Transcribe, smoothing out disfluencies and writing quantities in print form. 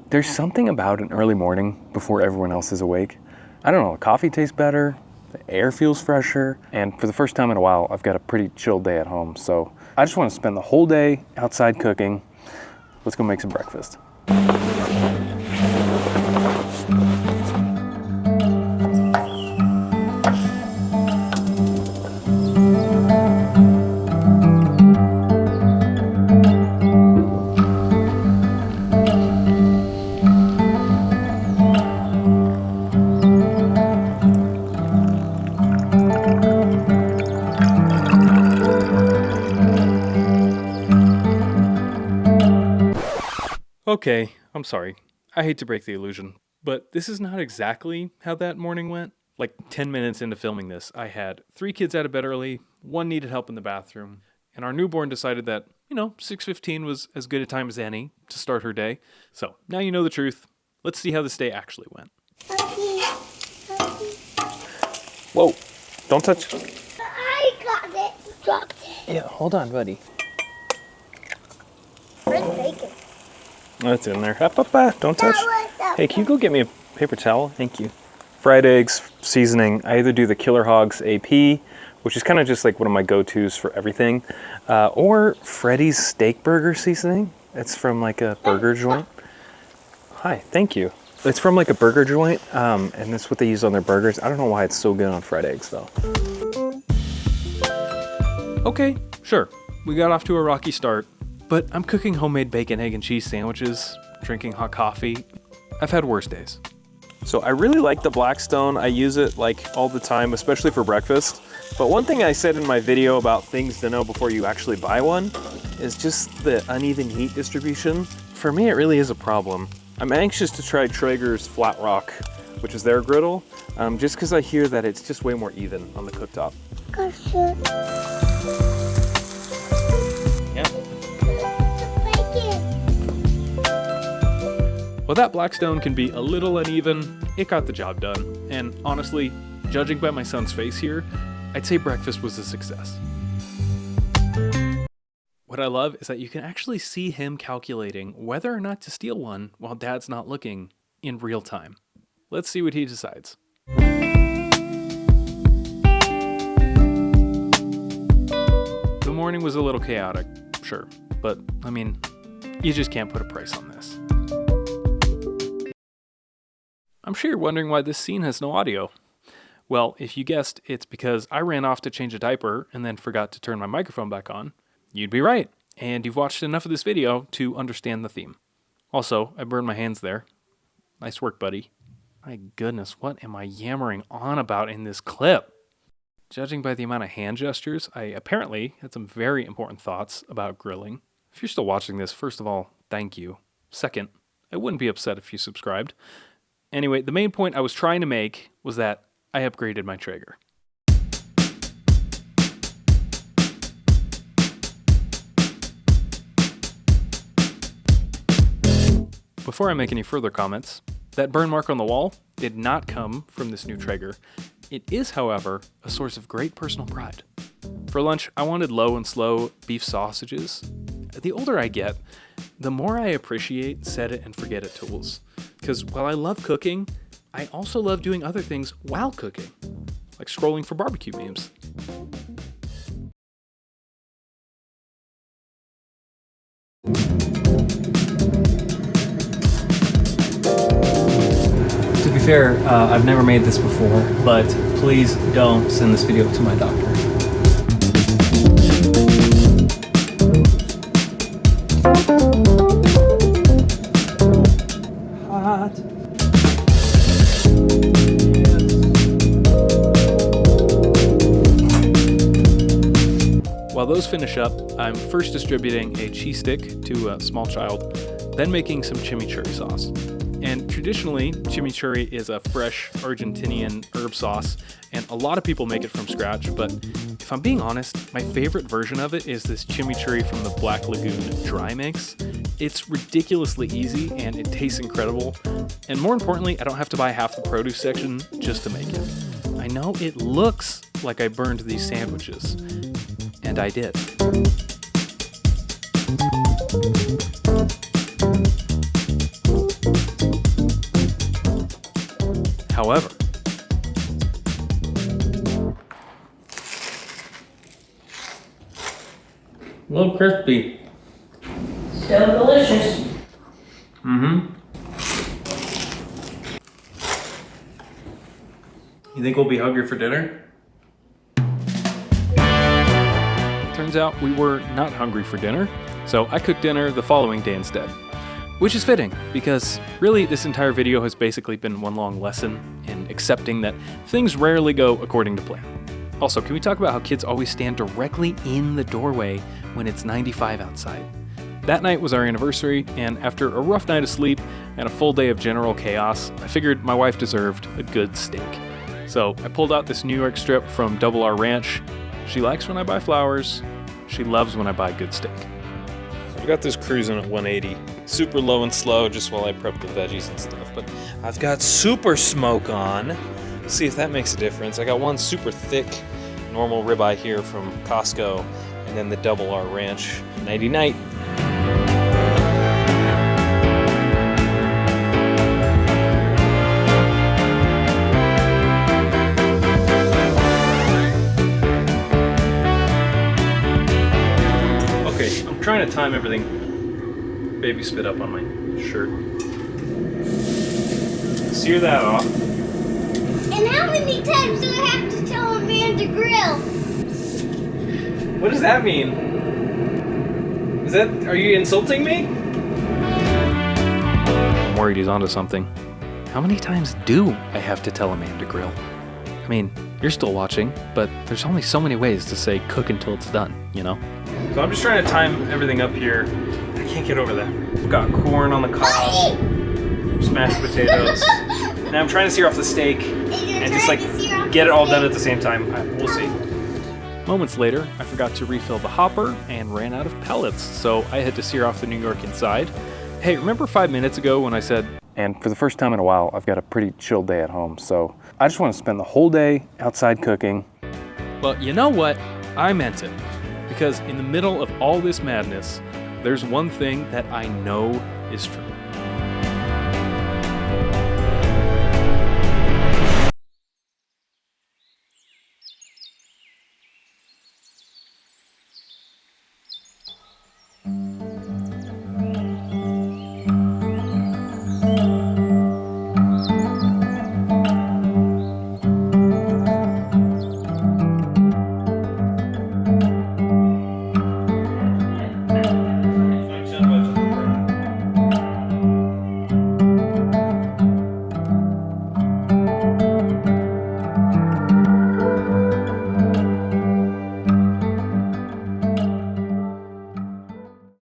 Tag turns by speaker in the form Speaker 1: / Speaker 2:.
Speaker 1: There's something about an early morning before everyone else is awake. I don't know, the coffee tastes better, the air feels fresher, and for the first time in a while, I've got a pretty chill day at home. So I just want to spend the whole day outside cooking. Let's go make some breakfast. Okay, I'm sorry. I hate to break the illusion, but this is not exactly how that morning went. Like 10 minutes into filming this, I had 3 kids out of bed early, 1 needed help in the bathroom, and our newborn decided that, 6:15 was as good a time as any to start her day. So now you know the truth. Let's see how this day actually went. Whoa, don't touch.
Speaker 2: I got it. Dropped it.
Speaker 1: Yeah, hold on, buddy.
Speaker 2: Where's bacon?
Speaker 1: That's in there. Don't touch. Hey, can you go get me a paper towel? Thank you. Fried eggs, seasoning. I either do the Killer Hogs AP, which is kind of just like one of my go-tos for everything, or Freddy's steak burger seasoning. It's from like a burger joint. Hi, thank you. It's from like a burger joint, and that's what they use on their burgers. I don't know why it's so good on fried eggs though. Okay, sure. We got off to a rocky start. But I'm cooking homemade bacon, egg, and cheese sandwiches, drinking hot coffee. I've had worse days. So I really like the Blackstone. I use it like all the time, especially for breakfast. But one thing I said in my video about things to know before you actually buy one is just the uneven heat distribution. For me, it really is a problem. I'm anxious to try Traeger's Flat Rock, which is their griddle, just because I hear that it's just way more even on the cooktop. While that Blackstone can be a little uneven, it got the job done. And honestly, judging by my son's face here, I'd say breakfast was a success. What I love is that you can actually see him calculating whether or not to steal one while dad's not looking in real time. Let's see what he decides. The morning was a little chaotic, sure, but I mean, you just can't put a price on this. I'm sure you're wondering why this scene has no audio. Well, if you guessed it's because I ran off to change a diaper and then forgot to turn my microphone back on, you'd be right. And you've watched enough of this video to understand the theme. Also, I burned my hands there. Nice work, buddy. My goodness, what am I yammering on about in this clip? Judging by the amount of hand gestures, I apparently had some very important thoughts about grilling. If you're still watching this, first of all, thank you. Second, I wouldn't be upset if you subscribed. Anyway, the main point I was trying to make was that I upgraded my Traeger. Before I make any further comments, that burn mark on the wall did not come from this new Traeger. It is, however, a source of great personal pride. For lunch, I wanted low and slow beef sausages. The older I get, the more I appreciate set it and forget it tools. Because while I love cooking, I also love doing other things while cooking, like scrolling for barbecue memes. To be fair, I've never made this before, but please don't send this video to my doctor. Hot. While those finish up, I'm first distributing a cheese stick to a small child, then making some chimichurri sauce. And traditionally, chimichurri is a fresh Argentinian herb sauce, and a lot of people make it from scratch, but if I'm being honest, my favorite version of it is this chimichurri from the Black Lagoon dry mix. It's ridiculously easy, and it tastes incredible, and more importantly, I don't have to buy half the produce section just to make it. I know it looks like I burned these sandwiches, and I did. However, a little crispy.
Speaker 3: Still delicious.
Speaker 1: Mm-hmm. You think we'll be hungry for dinner? Turns out we were not hungry for dinner, so I cooked dinner the following day instead. Which is fitting, because really this entire video has basically been one long lesson in accepting that things rarely go according to plan. Also, can we talk about how kids always stand directly in the doorway when it's 95 outside? That night was our anniversary, and after a rough night of sleep and a full day of general chaos, I figured my wife deserved a good steak. So I pulled out this New York strip from Double R Ranch. She likes when I buy flowers. She loves when I buy good steak. So I've got this cruising at 180. Super low and slow just while I prep the veggies and stuff. But I've got super smoke on. See if that makes a difference. I got one super thick normal ribeye here from Costco, and then the Double R Ranch. Nighty night. Okay, I'm trying to time everything. Baby spit up on my shirt. Sear that off.
Speaker 2: And how many times do I have to tell a man to grill?
Speaker 1: What does that mean? Are you insulting me? I'm worried he's onto something. How many times do I have to tell a man to grill? I mean, you're still watching, but there's only so many ways to say cook until it's done, you know? So I'm just trying to time everything up here. I can't get over that. We've got corn on the cob, smashed potatoes. Now I'm trying to sear off the steak and just like get it all done at the same time. We'll see. Moments later, I forgot to refill the hopper and ran out of pellets, so I had to sear off the New York inside. Hey, remember 5 minutes ago when I said, and for the first time in a while, I've got a pretty chill day at home, so I just want to spend the whole day outside cooking. Well, you know what? I meant it. Because in the middle of all this madness, there's one thing that I know is true.